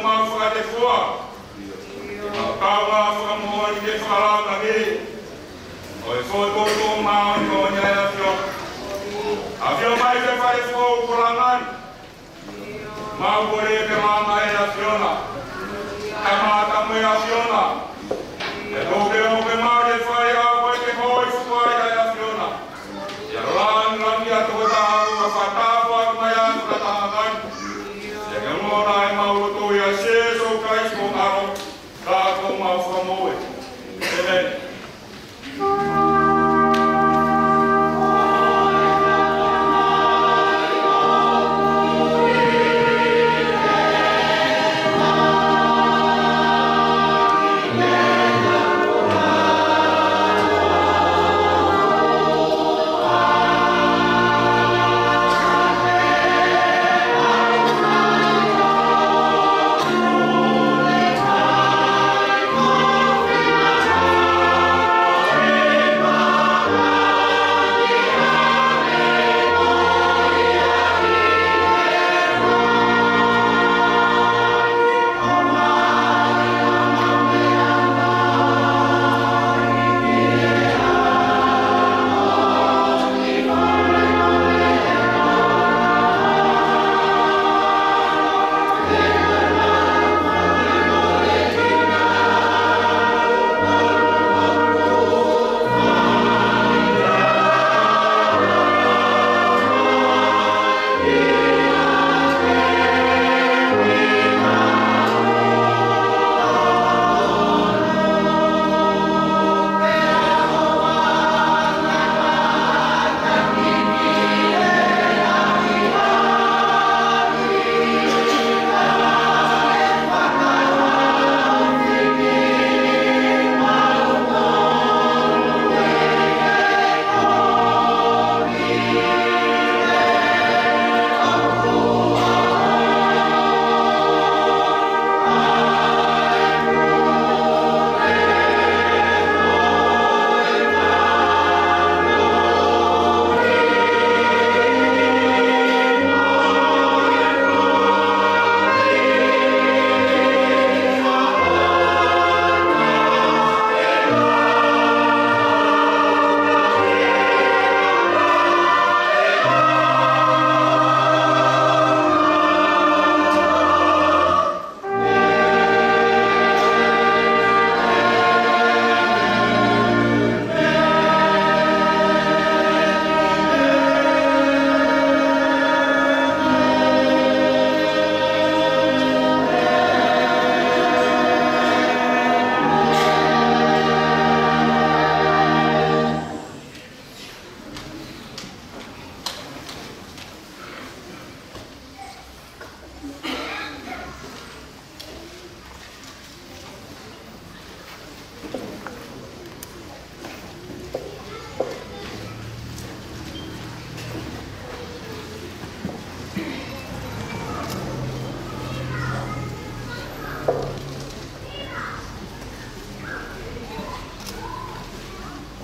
Mafua de fua. Kawa fua mo de fala lagi. Oi foto to ma no nya afio. Afio mai de fare fo kurangan. Ma bore de mama e afiona. Kama tamu e afiona. E loke loke ma de fai a poi de hoi fua e afiona. Ya ran ya to ta wa fata wa maya ta gan. Ora e mauto ia seso kais mo aro ka ko mau famoe. Amen.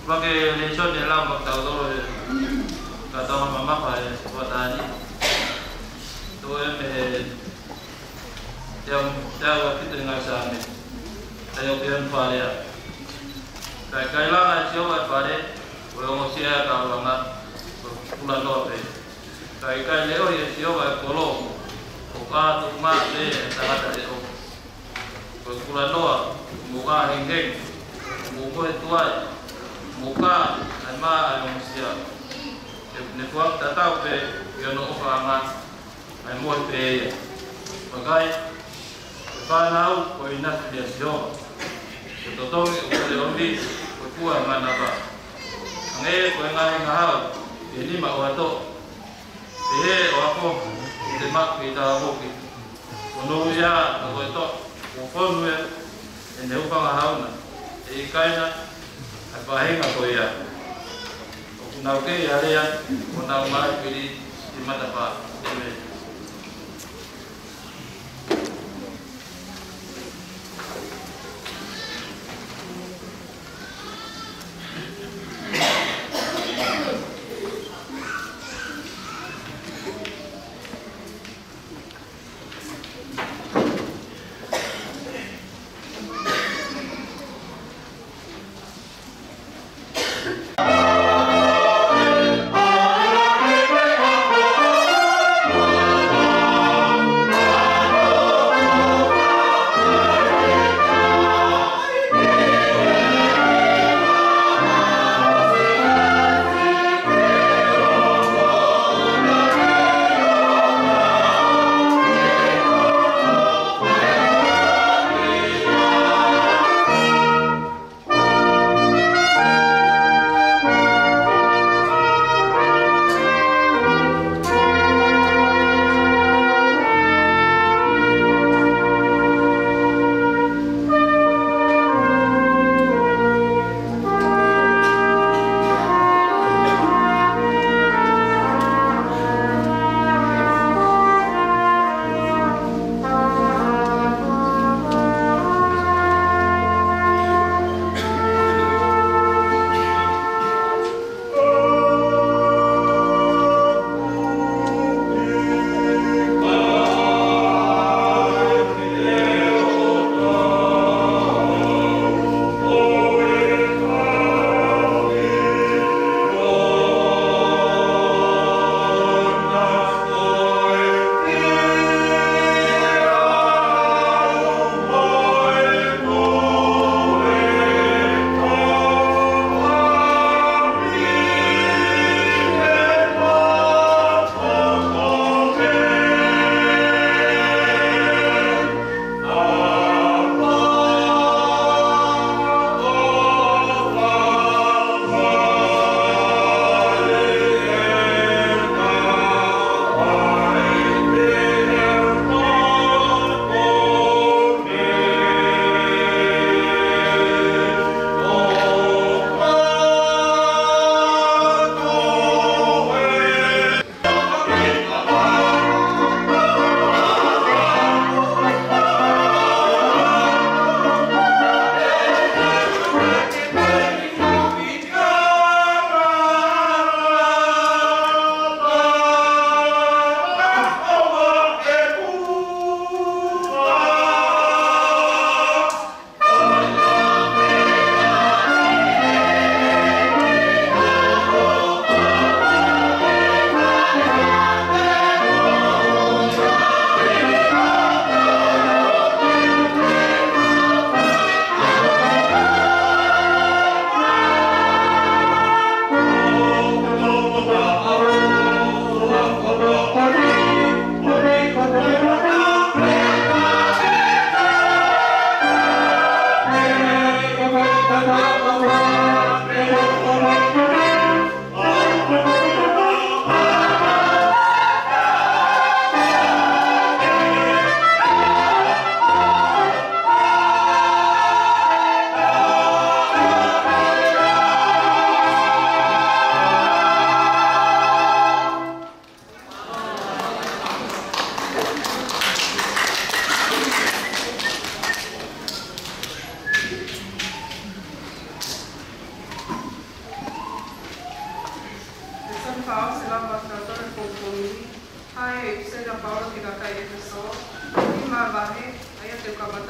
Pakai lensa di dalam bakal dulu kata mama apa buat tadi tu yang jawab kita dengar sana saya pian pada kai lah siapa pada orang Asia kalau nak pulang luar kai leo ya siapa kolom buka tu mak sangat ada pulang luar buka hingga buka tuai muka ama anuncia ne kuak tatau pe yo no fama ai mo pe bagai fa nau ko ina dia sio to to le ombi ko tua mana ba nge ko ngai ngahau ini ma wato wa ko de mak kita bo ki ono ya ko to ko fonu ne upa ngahau na kaina apa ko ya na ke ya ya na ma pili di mata pa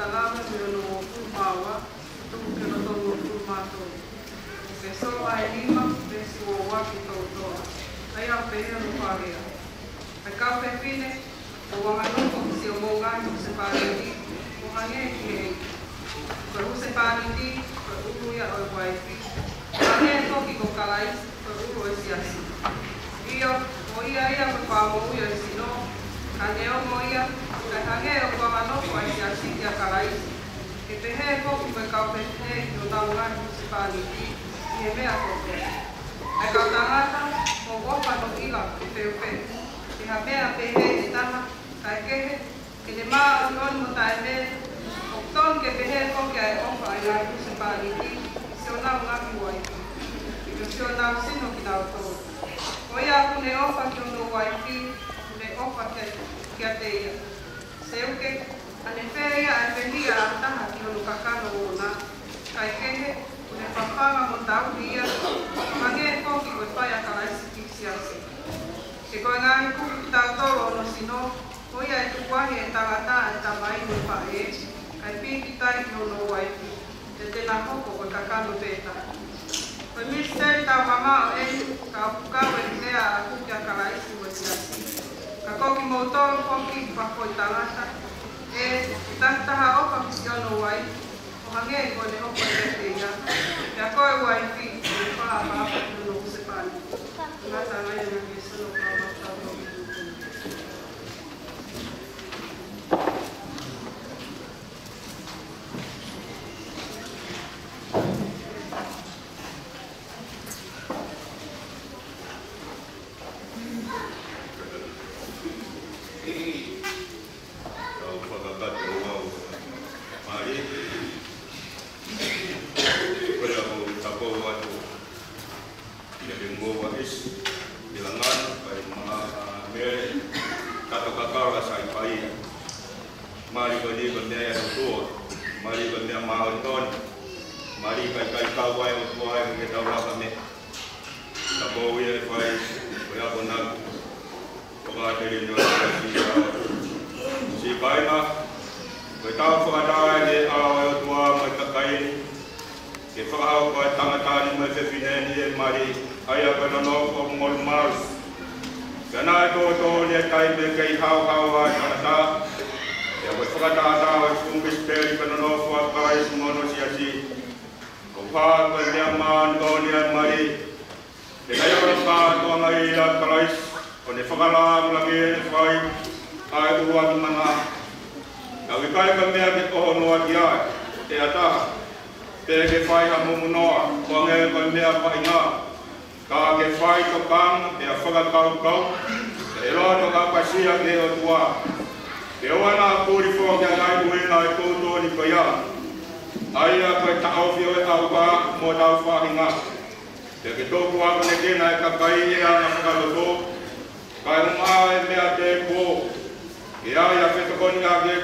talama no fumawa tu que no todo fumato que só ai lima desse o waki todo ai a pena no faria a café fine o wangano ko se o monga se parenti o hange ki ko se parenti ko uya o wifi hange ko ki ko kalais ko uya si asi io o ia ko pa mo uya si no hange o mo ia hange o ko wangano ko si asi ya kalais que te he ko ki ka pe he no tanga se parenti e me a ko ai ka tangata o opa no ila te pe e ha mea pe he e taha kai kehe ke le maa unon mo tae me o ton ke pe he koke ai opa ai la ku se pāliti se o nau ngaki wai i se o nau sino ki nau tō o ia ku ne opa ki ono wai ki ne opa ki a te ia se uke ane whea ia ai whendia a taha ki ono kakano o na kai kehe ku ne whawhanga mo tau ia mange koki koe whai a karaisi ki siasi ke koe ngāhi kuku ki tau toro ono sino ko ia e tukuahi e tangata e tamai no whae kai piki tai ki ono waipi te tēnā hoko koe kakano pēta. Koe misteri tau mamao e ka apukau e mea a kuki a karaisi o tiasi. Ka koki moutoru koki whakoi tangata e tataha opa ki ono waipi o hange e koe ne hoko e te ia. Pea koe waipi e whaa pāpa ki ono usepani. Ngata ngai na ki sano ka matau no ki tuku. Mari ko ni ko dia tu, mari ko dia mahon ton, mari kai kawai o tuai ke tau la kami. Tapo ye fai, ya bona ko ga te ni no si bai na, ko tau fo ada ni a o tua mo ka kai. Ke fa au ko tangata ni mo se fineni mari aya ko no ko mol mars. Kana to ni kai be kai hau wa ta. Ya ko whakatata o kumbis peri kana no whakai sumono siasi. Ko pā ko mea maan tōnia mari. Te kai ora pā toa ngai la karais. Ko ne whakalāng lagi e whai. Ai ua ki mana. Ka wikai ka mea ke koho noa ki ai. Te ataha. Te ke whai ha mumu noa. Ko nge ko mea whai ngā. Ka ke whai to kang. Te a whakakau kau. Te roa to ka pasia ke o tua. Te oana kuri fō kia ngai uena e koutou ni kaya. Aia koe tāo whio e au wā mō tau whahinga. Te ke tōku ako ne kena e kakai e ana whakaloto. Kai unga e mea te pō. E aia whetokoni ake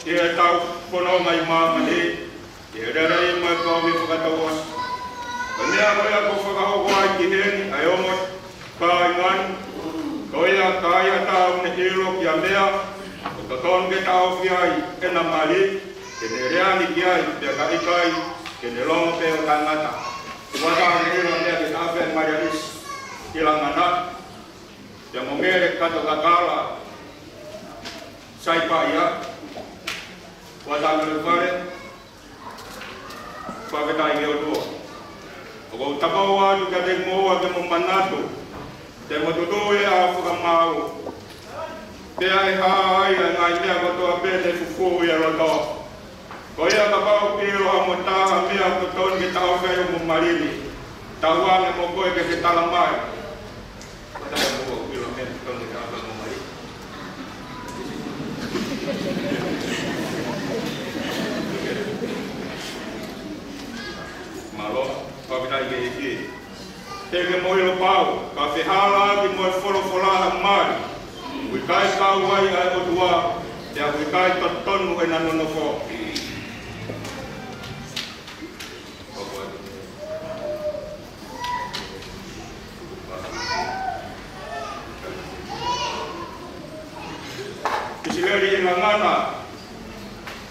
e tau whono mai māmane. E rerei mo e kau me whakatawas. Ka mea koe ako whakahoko ai ki heni ai omos kai ngani. Koe a kai a tau ne hiro ki a mea. Ka ton ke tau fiai e na mali, ke ne reani ki ai, te ka ikai, ke ne longo pe o tangata. Te wata ane hira mea ke tafe marianis, ki langana, te mongere kato kakala, saipa ia, wata ane whare, whaketai ke o tua. O kou tapau atu ka te moa ke mo manatu, te mototo e a whakamau, Pea e haa ai a ngai mea kotoa pēne fufu i a roto. Ko ia ka pau piro a mo taha mea kotoa ni tau whai o mo marini. Tau ane mo koe ke te tala mai. Ko taha mo piro mea kotoa ni tau whai o mo marini. Malo, papitai ke iki. Te ke mo ilo pau, ka whihala ki mo e wholofolaha mai. Wikai kau wai ai o tua, te a wikai tonu e nanono fo. Kisileri e ngangana,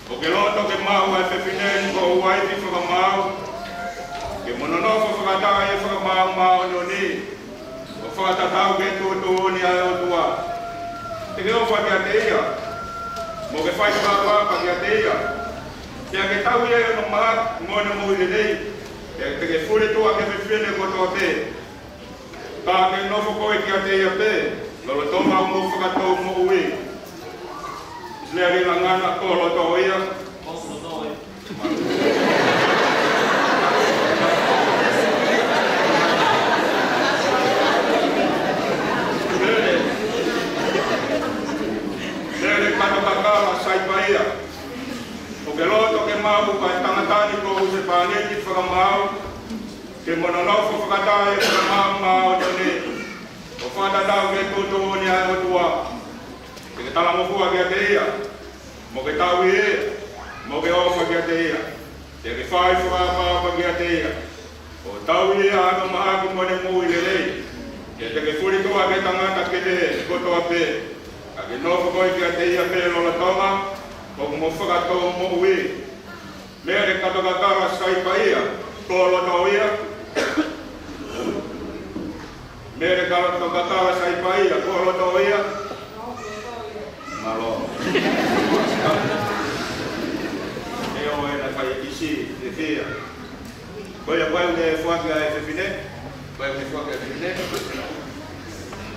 o ke loto ke mau ai pepinen ko wai fi fa mau ke monono fa fa ta ai fa mau no ni o fa ta ta ke tu ni ai o tua te ke o fa ke ateia mo ke fai pa pa ke ateia te ke tau ia no ma ngone mo ile nei te ke fure tu ke pepine ko to te ta ke no fo ko ke ateia pe lo toma mo fa to mo ui Lari langana ko lo to ia. Lari kano kakala sai paia. O ke loto ke mau ka tangatani ko use paneti whaka mau. Ke mononofo whakatai whaka mau tone. O whakatau ke tutu ni ai o tua. Ke tala mo fua ke te ia, mo ke tau ia, mo ke ofa ke te ia, te ke whai whakapapa ke te ia. O tau ia ano maaku mone mui le lei, te ke furi tua ke tangata ke te kotoa pe. A ke nofo koi ke te ia pe lola tonga, o mo whakatou mo ui. Mea re katokatara skaipa ia, ko loto ia. Mea re katokatara skaipa ia, ko loto ia. Malo. Eu ainda faz isi de feia. Vai de fogo a fefine. Vai de fogo a fefine.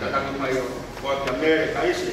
Kata ko mayo fogo a mere kaisi.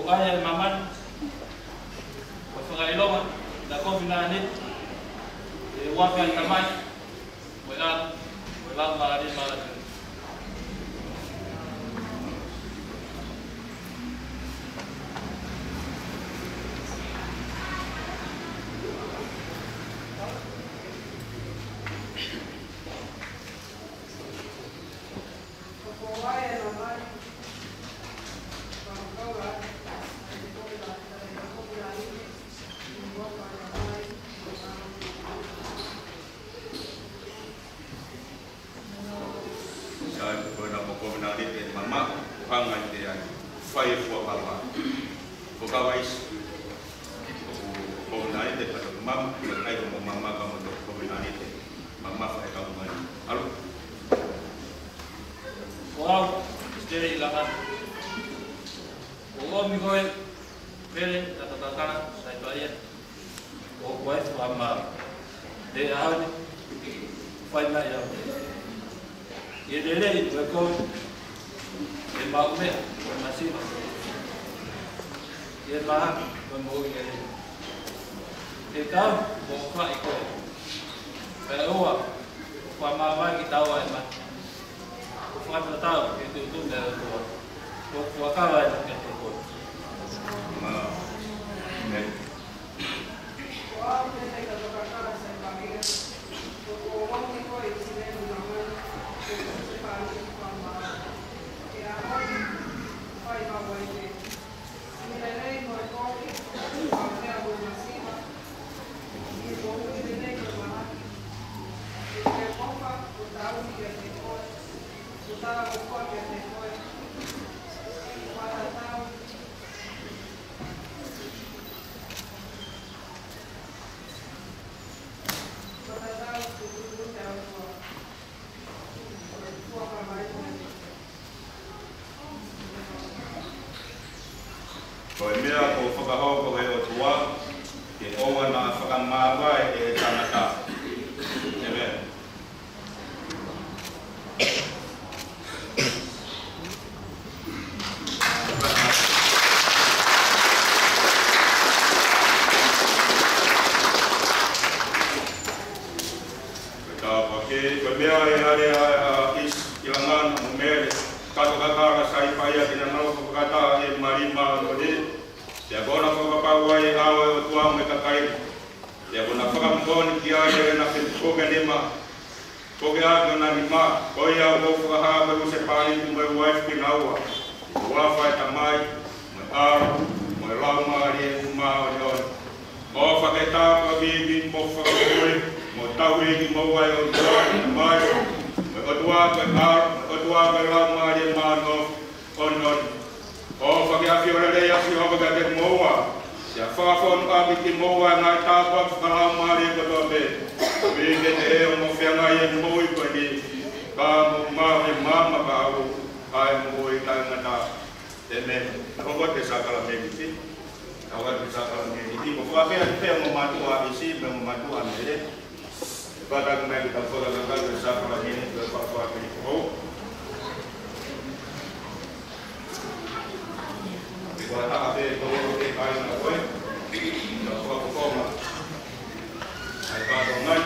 Ayah maman, pasal ilong, dah kau binanit, wafian tamai, welang maladin maladin. Wamama kita tahu emang. Kufat tahu itu dari tua. Kufat kalah itu tua. Ko e mea ko whakahoko e o tua, ke oa na whakamāwai e tangata. Amen. Ko mea e are is ilangan umere, kato kakara sai paia kina nau kata e marima node. Dia gona whakapawai e awa e o tua me kakai. Dia gona whakamkoni ki aia e na koke nima. Koke ato na nima. Koi au o whakaha me use pāni tu mai waif ki naua. Wawhai tamai, mai aru, mai laumari e umao ni oi. Mo whaketapa vivi mo whakakoi, mo tau eki mo wai o tua ni mai. Mai o tua kai aru, mai o tua kai laumari e mano on. O whakeafi ora rei afi hova ka te moa. Sia whawhonu abi ki moa ngai tāpa whakalau maari e katoa me. Wike te eo mo whiangai e moi koe ni. Ka mo mau e mama ka au. Ai moi tai ngata. Te me. Hoko te sakala me kiti. Hoko te sakala me kiti. Mo whakea te peo mo matua isi me mo matua mere. Kata kumea kita whakakakal te sakala me ni. Kua whakea ni kou. Kua taka te tōro te kai na koe, na whakakokoma. Ai kātou ngai.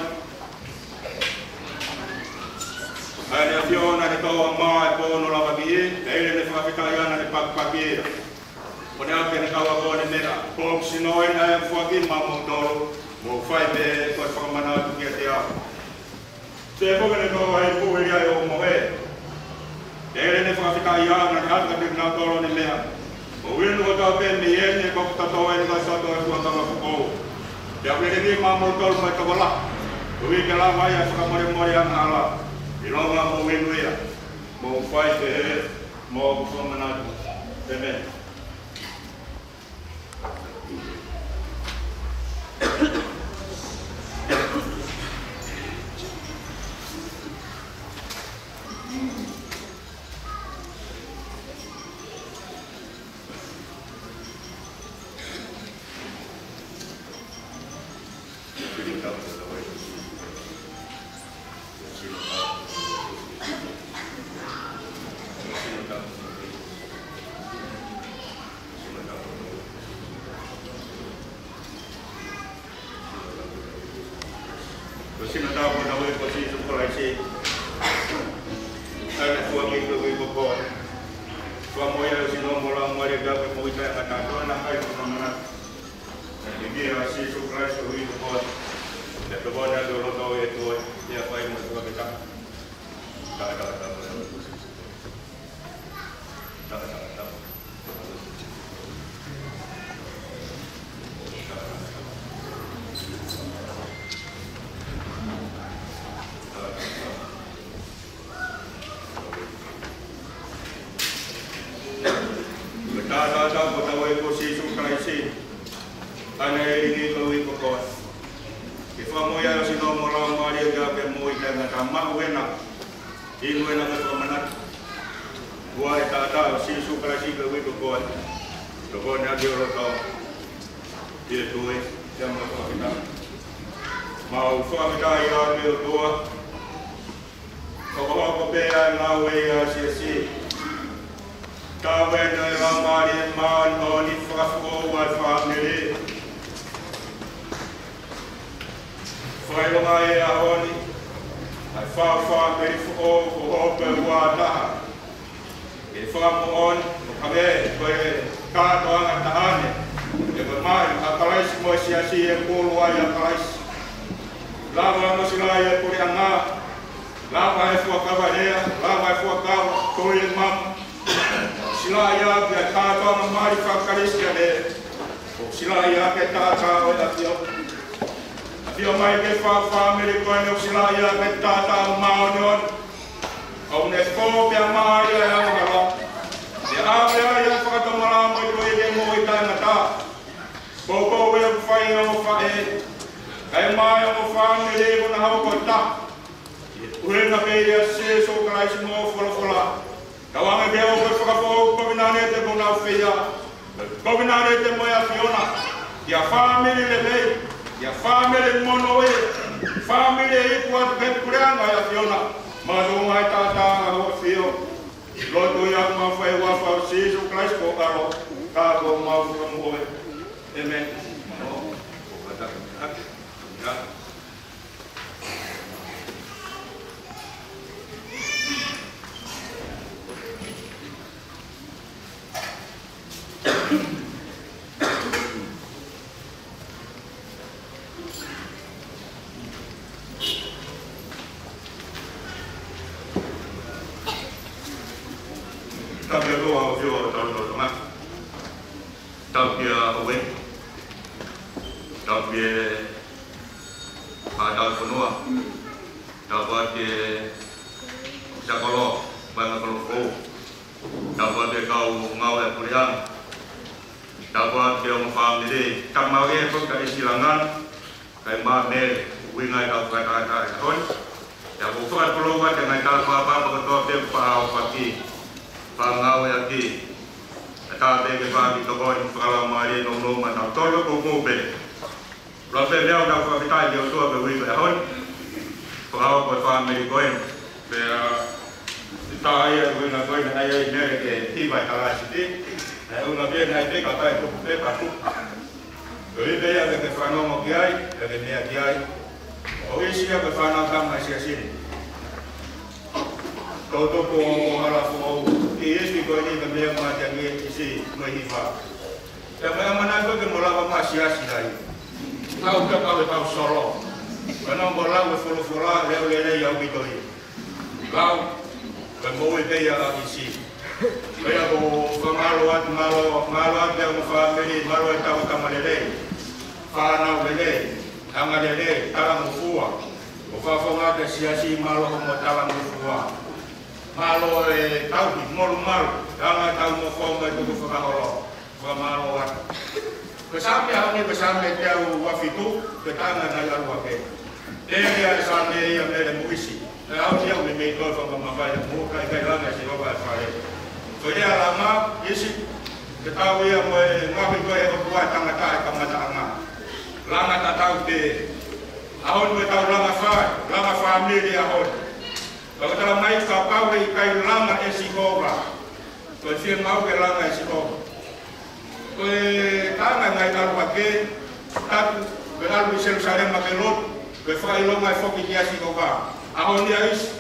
Ai nea whiona ne tōa maa e pōno lava ki e, te eire ne whakawhikai ana ne pakpaki e. O ne ake ne kaua kōne mena, pōk sinoi na e whaki mamo tōro, mō whai me koe whakamanatu ki a te au. Te poke ne tōa e pūhiri ai o mo e. Te eire ne whakawhikai ana ne atka te kina tōro ne mea. O winu o tau pēn mi ene koko tatoa e kai sato e kuatanga whakou. Te awere ni mamo tolu mai kawala. O wike la mai a whakamore more anga ala. I longa mo winu ia. Mo whai te he, mo whamanatu. Amen. Ai wha me o pe ua taha. E wha mo on, o kame, koe kātoanga tahane. E koe mai, a kalaisi mo si asi e kōlu ai a kalaisi. Lava mo sila e kore anga. Lava e fua kawarea, lava e fua kawa, koe e mama. Sila ia pia kātoanga mari whakarisi ane. Sila ia ke tātā o e atio. Atio mai ke whamiri koe ne o sila ia ke tātā o maonion. Au ne kōpia mai e aukala. E awea ia whakatamara mo i koe e mo i tainata. Koko e whai o whae. Kai mai o whamiri o na hau koe ta. Ue na pēria se so karaisi mo whalafola. Kawanga ke o koe whakapō kominane te mona whia. Kominane te moia Fiona. Ia whamiri le mei. Ia whamiri mono e. Whamiri e ipu atu ke kureanga ia Fiona. Madunga e tātā o whio. Loto ia mawhai wafa o Sisu Christ ko karo. Kako mawhua moe. Amen. No. Ya. Tapi aku awak tahu mak. Tapi awak, tapi ada semua. Dapat sekolah banyak kelompok. Dapat kau ngawal kuliah. Dapat dia memfaham diri. Kamari pun dari silangan. Kai mana wingai kau kata kon. Ya bukan peluang dengan apa betul dia faham pasti. Pangau yaki, kata dia bagi tokoh kalau mari nong macam tolong kumube. Lalu dia dah kita dia tu berwiri berhon. Kalau perform merikoin, kita ayah guna guna ayah ini ke tiba talas itu. Una dia naik ke kata itu patu. Jadi dia yang perform mau kiai, dia ni kiai. Oh isi yang perform kam masih sini. Toto ko harafu Iesi ko ni kami macam ni isi menghibah. Yang mana tu kemula masih asli. Kau kau solo. Kalau bola berfula lele yang bitoi. Kau bermula dia isi. Kaya ko maluat yang family maluat tahu tamalele. Fana lele, angalele, talang ufua. Ufafonga ke siasi malu mo talang ufua. Malo tahu di mal, jangan tahu mau form itu fakaholo, famalo wat. Kesampai hari kesampai jauh wafitu, ketangan ayat wakai. Dia sampai yang ada muisi. Kalau dia memiliki form apa yang muka kailan si bawa fare. Jadi lama isi ketahui yang mau itu buat tangga tak kamata lama tak tahu deh. Ahon tahu lama family ahon. Kalau dalam naik kapal kai lama esikoba, kalau siang mau ke lama esikoba, kalau tangan naik alpake, tak berlalu Yerusalem makan lot, berfai lo mai foki dia esikoba. Ahon dia is,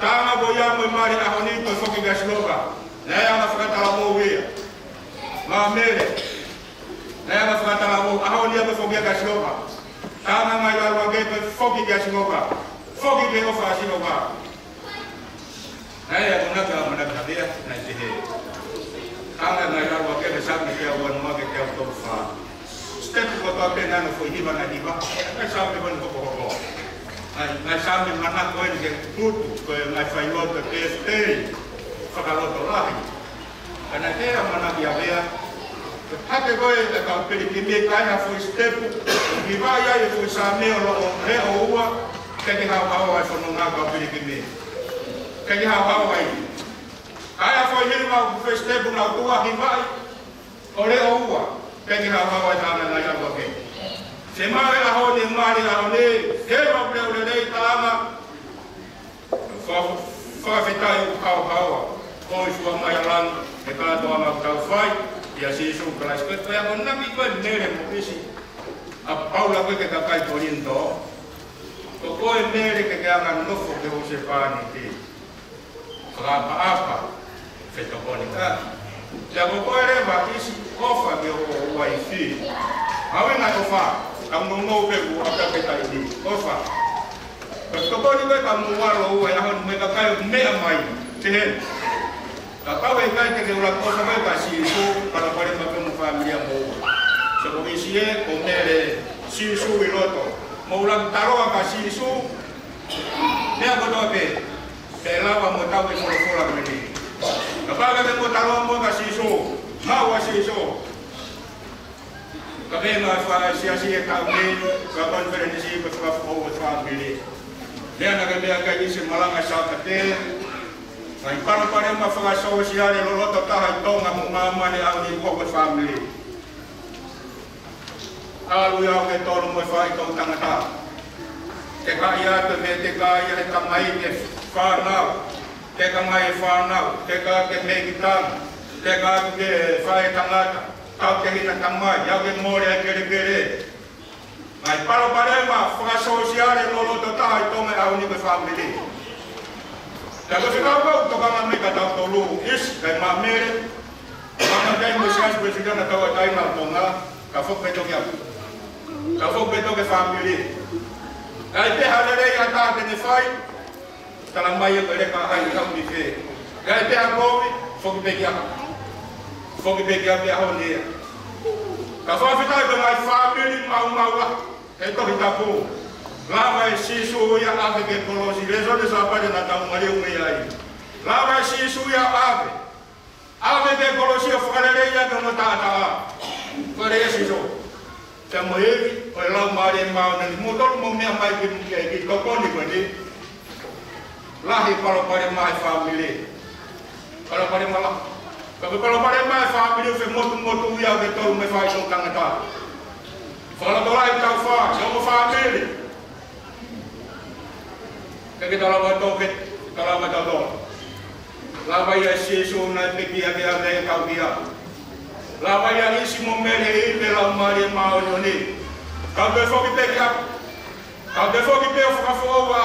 tangan boya memari ahon itu foki dia esikoba. Naya nafkata lamu wia, mamele. Naya nafkata lamu ahon dia berfoki dia esikoba. Tangan naik alpake berfoki dia esikoba. Fogi ke ofa sino ba. Naya mana dia nanti he. Anga na ya wa ke sa ke ya wan ma ke ya to fa. Step ko to pe na no fo hiba na diba. Na sa pe ban ko ko. Na sa pe mana ko ni ke tutu ko na fa yo ke stay. Fa ka lo to lahi. Ana te mana dia bea. Hake ko e ka pe ki me ka ya fo step. Hiba ya e fo sa me lo re o wa. Kaya hawa fono ngaka Pilipine. Kaya hawa ai. Kaya fo hirma feste buna tua hibai. Ore oua. Kaya hawa tana na ya boke. Semare aho ni mari aho ni hero ble dei tama. Fa fitai kau hawa. Oi fu mayalang e ka to ama kau fai. Ya sisu kelas ke ya nabi ko nere mo isi. A Paula ko ke ka kai torinto. Ko koe mere ke anga nofo ke o se whāni te. Whakapa apa, whetokoni ka. Tia ko koe rewa isi kofa ke o waifi. Hawe ngai o wha, ka ngongo peku aka petai ni, kofa. Whetokoni koe ka mwaro ua yahon me ka kai mea mai, te hen. Ka kawe kai ke ula kofa koe ka si isu, para pare ma ke mo familia mo. So ko isi e, ko mere si isu i loto. Mo ulang taroa ka si isu, nea kotoa pe, pe lawa mo tau e fora meni. Kapaga ke mo taroa mo ka si isu, maua si isu. Kape nga fa siasi e tau me, ka konferensi ko fa fo o fa mili. Nea na ke mea ka isi malanga sa ka te, ngai pare ma fa so siare lo loto taha tonga mo mama ne au ni ko fa mili. Alu ya ke tolu mo fai to tangata. Te ka ia te me te ka ia te mai te whanau. Te ka mai whanau. Te ka te me kitang. Te ka te whae tangata. Kau te hina tamai. Iau ke mōre a kere kere. Ngai paro parema whakasosiare lolo to taha i tonga au ni ke whamili. Te ko whikau kau to kanga me ka tau tolu. Is kai ma mere. Mama dai mo sias presidana tau a taima tonga. Ka whokpeto ki au. Ka whokpeto ke whamili. Kai te harerei a tāke ne whai, tala mai e kere ka hai kau ni whee. Kai te a kowi, whokipeki a. Whokipeki a pe aho nia. Ka whawhitai pe ngai whamili mau a, e tohi tapu. Lava e sisu ia ave ke kolosi, rezo de sapare na tau mari unge ai. Lava e sisu ia ave. Ave ke kolosi o whakarerei a tono tātaa. Kore e sisu. Te moevi, o e lau maare mauna ni motoro mo mea mai ki tokoni koe ni. Lahi palopare mai whamili. Palopare mala. Kabe palopare mai whamili uwe motu ia ke toru me whai so tangata. Whaladorai tau wha, se o whamili. Keke talawa toke, talawa tau. Lawa ia sisu na peki ake ane kau kia. Lawa ia isi mo mere i pe lau mari mao ni. Kau te whoki pe kia. Kau te whoki pe o whakawhoa.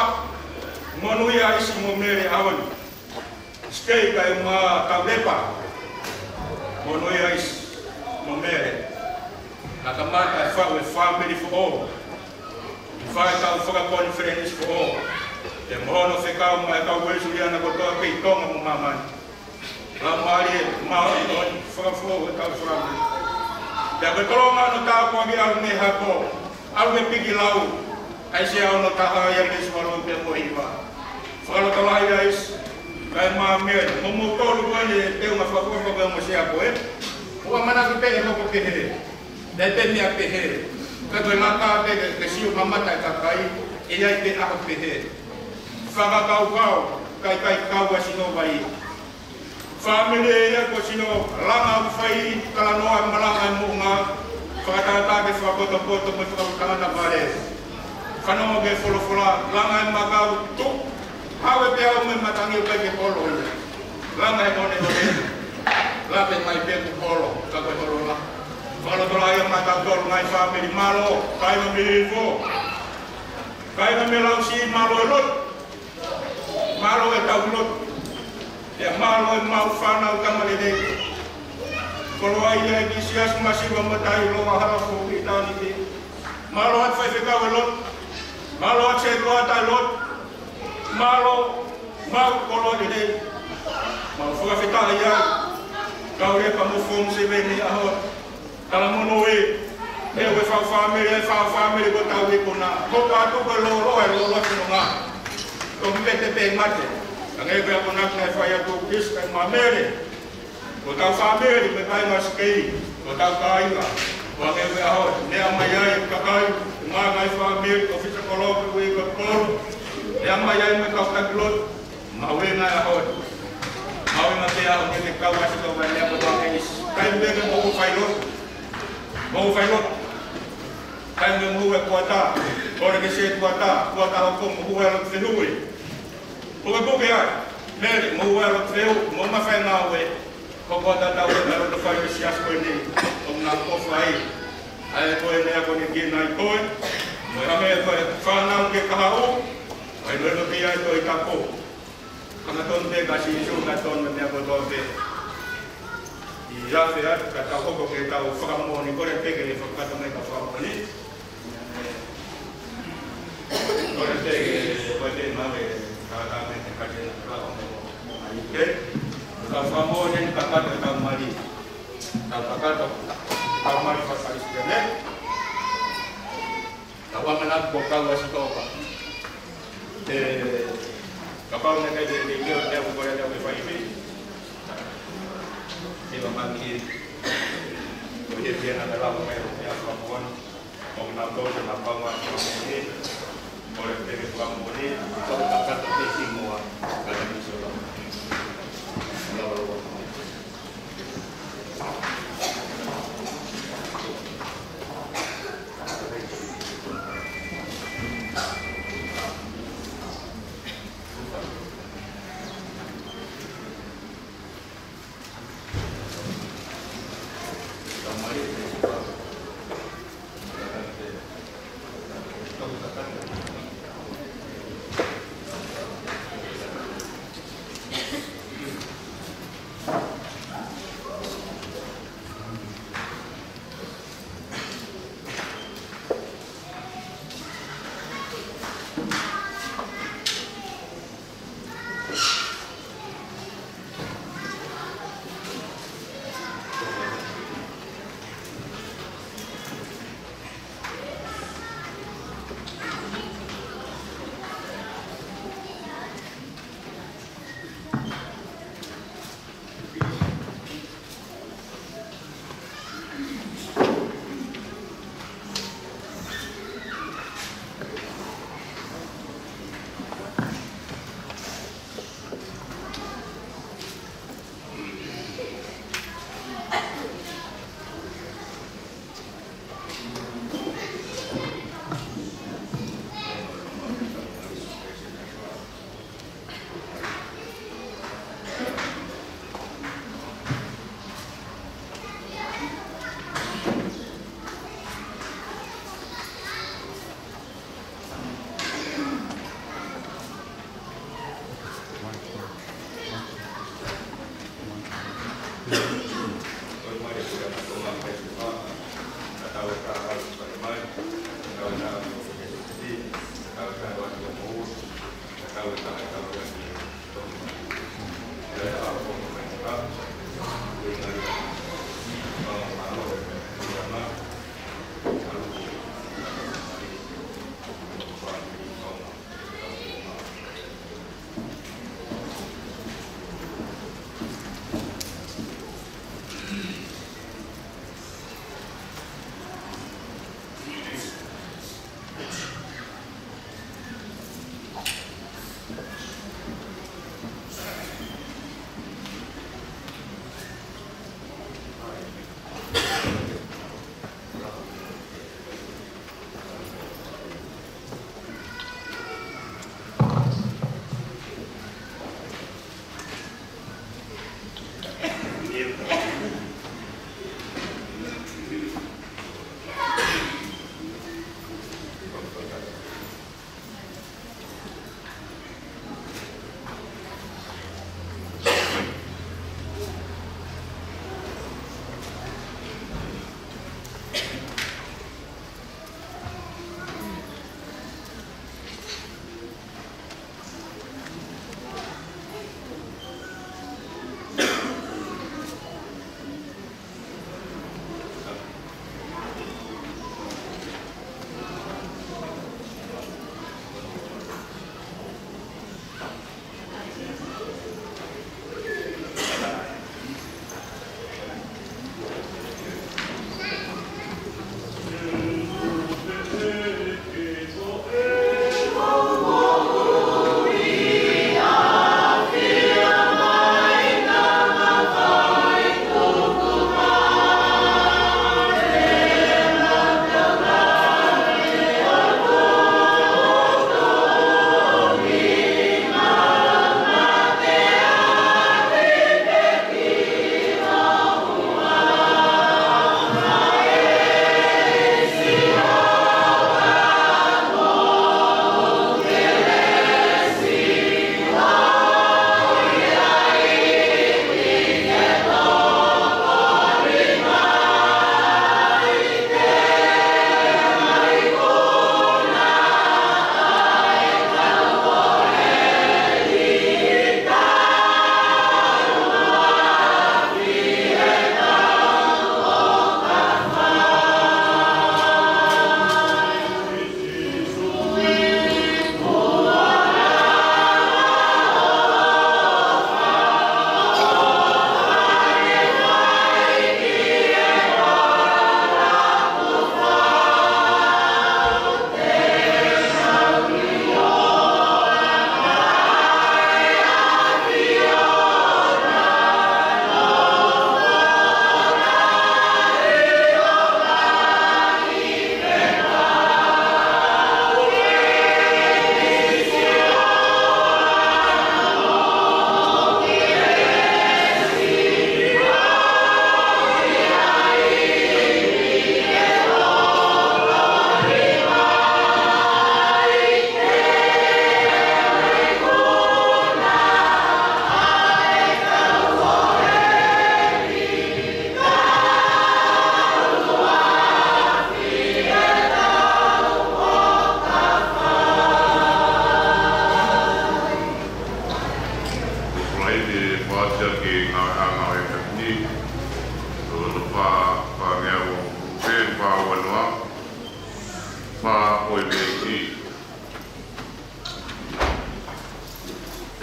Monu ia isi mo mere awan. Skei kai ma kau lepa. Monu ia isi mo mere. Naka mata e whau e whamiri fo o. Whai kau whakakonferensi fo o. Te mohono whekau mai kau wesu ia na kotoa kei tonga mo mamani. La mari mau on fo ta from. Ya be kolonga no ta ko gi al me hapo. Al me pigi lau. Ai se au no ta ha ya me swalo pe mo iba. Fala ta lai guys. Kai ma me mo tolu ko ni te uma fa ko mo se apo e. O mana ki pe no ko pe he. De pe mi a pe he. Ka do na ta pe ke si o mama ta ka kai. E ai pe a pe he. Fa ga kau kai kau wa sino vai. Family ya ko sino langa fai kala noa malanga munga fakata ke fakoto poto me fakata na bare fano ge folo langa magau tu hawe pe au me matangi ke polo langa e one la pe mai pe polo ka ko polo la falo tola ya mata dor mai family malo kai no milivo kai no melausi malo lot e taulot. Ya malo mau fana kamale de. Kalau ayah kisias masih memetai lo mahal aku kita ni. Malo at fai fika welot. Malo at se lo atalot. Malo mau kalau de. Mau fuga fita ayah. Kau le pamu fom se beni ahot. Kalau monoe. Ewe fa family ko tawi ko na. Ko pa tu ko lo sinunga. Ko mbete pe mate. Ngai ko nak na fa ya ko kis kai mamere. Ko ta family me kai mas kei. Ko ta kai la. Wa ngai ho ne amaya ka kai. Ma ngai family ko fita ko lo ko ko ko. Ne amaya me ka ta glot. Ma we na ho. Ma we na te a ne ka wa si ko ba ne ko ta kis. Kai me ko fai lot. Mo fai lot. Kai me mo ko ta. Ko ke se ko ta ho ko mo wa lo se lui. O ko ke ai, mere mo wa lo treu, mo ma fa na we. Ko ko ta ta we na lo fa yo si as ko ni. O na ko fai. Ai ko ne ko ni ki na ko. Merame ko whanau ke kahau, ai lolo pia to i kapo. Kana tonte ka sisu ka ton me ko tonte. I ya se ya ka ka ko ke ta o whakamo ni kore peke le whakato mai ka whakamo ni. Kore peke ko te mawe ka ta me ka te ka o ai ke ka whamo ni ka ka ka mari. Ka ka mari fa sa istene. Kawan menak bokal wasitoka. Kapal na kaya dia dia bukan dia berfai ini. Dia mandi. Dia nak dalam main dia perempuan. Mau nak tahu kenapa masih ini. Oleh dari pulang ini, kau takkan terpilih semua. Kalau misalnya.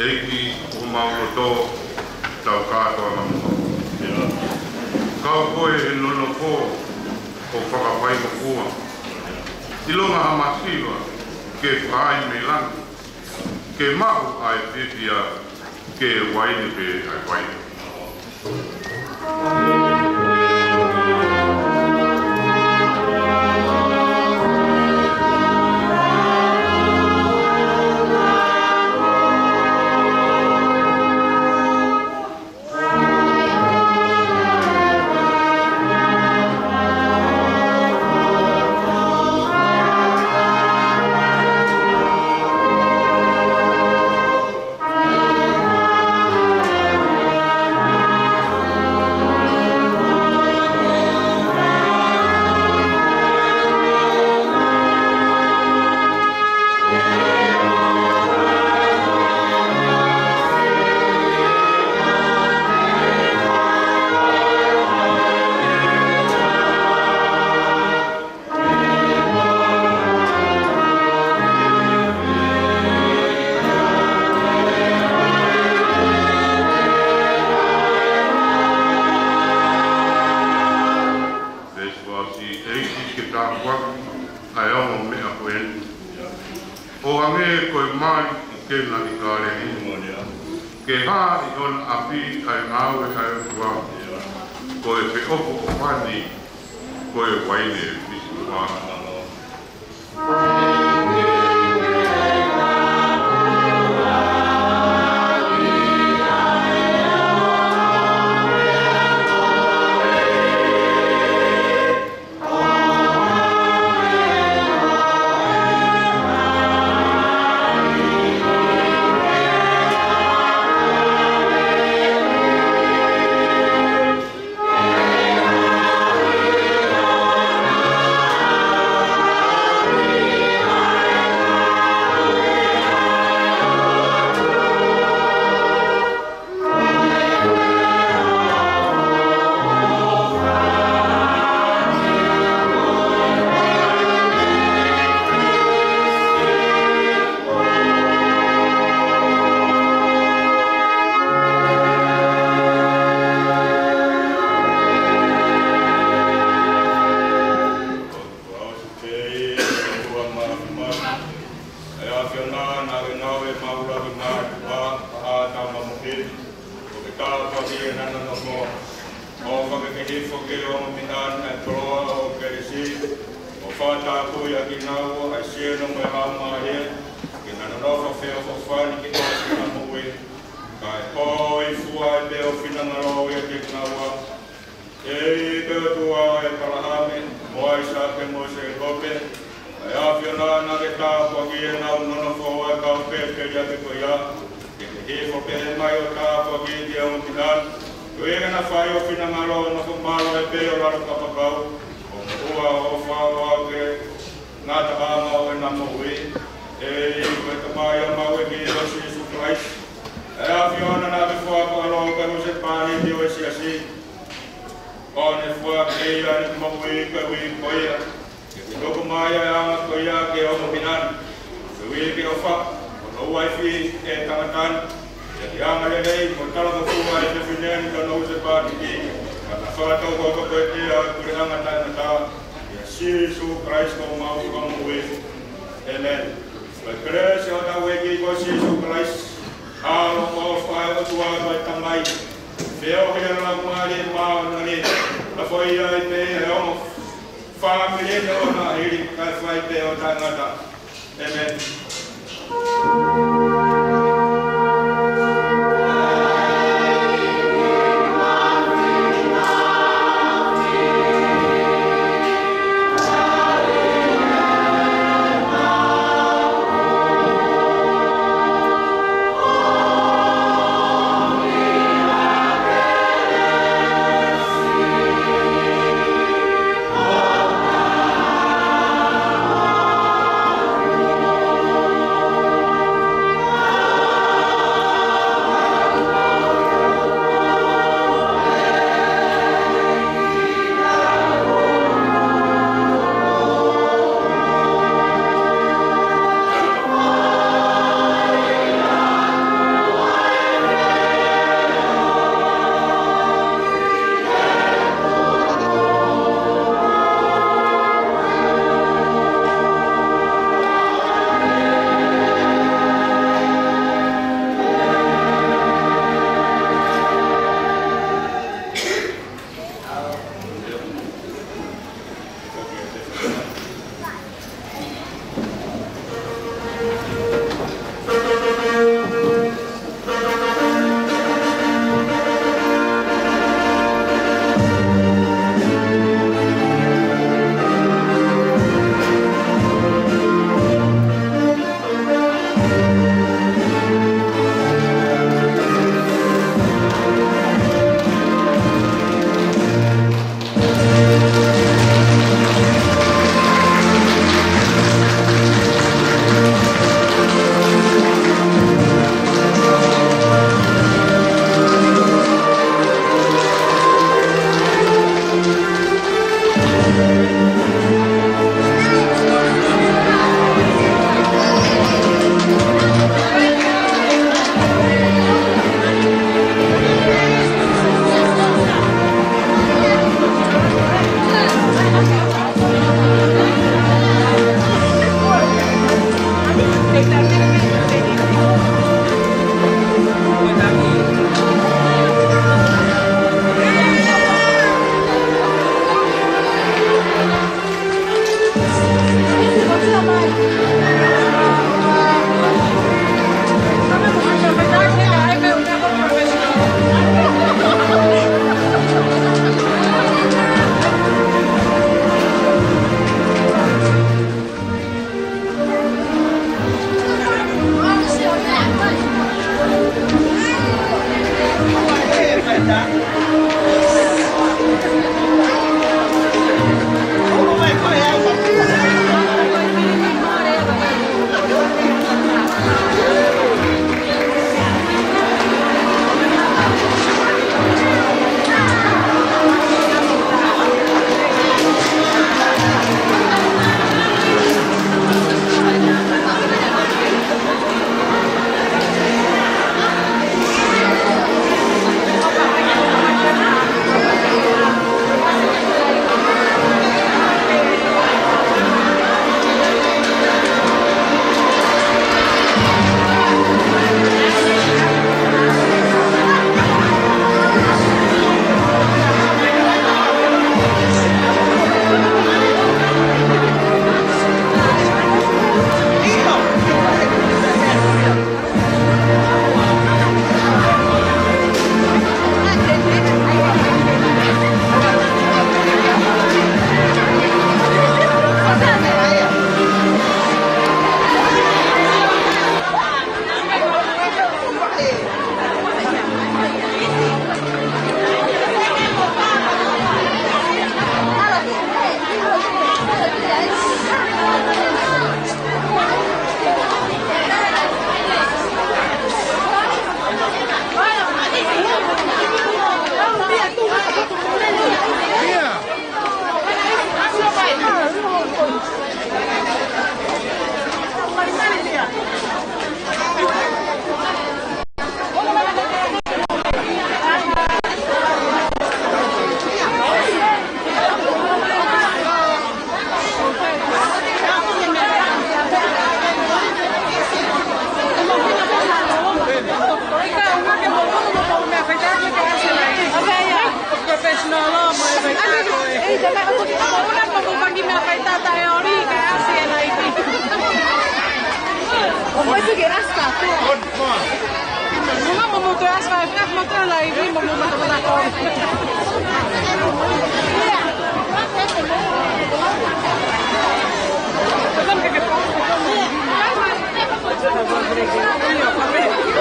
Eiki o mauroto tau katoa mamua. Kau koe e nono ko o whakawhai makua. Ilonga hamasiwa ke whai me lang. Ke mahu ai whiwhia ke waine pe ai waine. Oh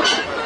Yeah.